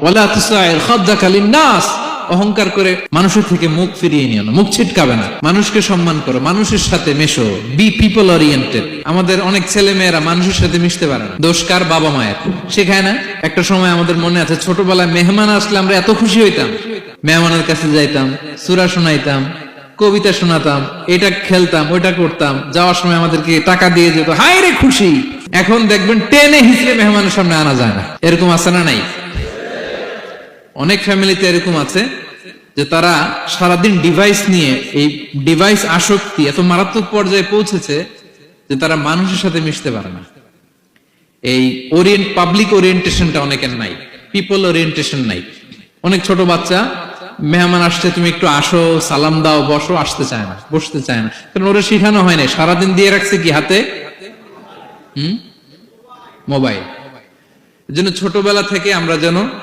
ওয়ালা তুসাইর খাদ্দাকা লিন-নাস, অহংকার করে মানুষের থেকে মুখ ফিরিয়ে নিও না, মুখ ছিটকাবে না, মানুষকে সম্মান করো, মানুষের সাথে মেশো, বি পিপল ওরিয়েন্টেড। আমাদের অনেক ছেলে মেয়েরা মানুষের সাথে মিশতে পারে না, দোষ কার? বাবা মায়ের, শেখায় না। একটা সময় আমাদের মনে আছে, ছোটবেলায় মেহমান আসলে আমরা এত খুশি হইতাম, মেহমানের কাছে যাইতাম, সূরা শোনাইতাম, কবিতা শোনাতাম, এটা খেলতাম, ওইটা করতাম, যাওয়ার সময় আমাদেরকে টাকা দিয়ে যেত, হায় রে খুশি। এখন দেখবেন টেনে হিচড়ে মেহমানের সামনে আনা যায় না। এরকম আছে না নাই? অনেক ফ্যামিলিতে এরকম আছে যে তারা সারাদিন ডিভাইস নিয়ে, এই ডিভাইস আসক্তি এত মারাত্মক পর্যায়ে পৌঁছেছে যে তারা মানুষের সাথে মিশতে পারে না। এই পাবলিক ওরিয়েন্টেশনটা অনেকের নাই, পিপল ওরিয়েন্টেশন নাই। অনেক ছোট বাচ্চা, মেহমান আসছে, তুমি একটু আসো, সালাম দাও, বসো, আসতে চায় না, বসতে চায় না, কারণ ওরা শিখানো হয় না। সারাদিন দিয়ে রাখছে কি হাতে? মোবাইল। এজন্য ছোটবেলা থেকে আমরা যেন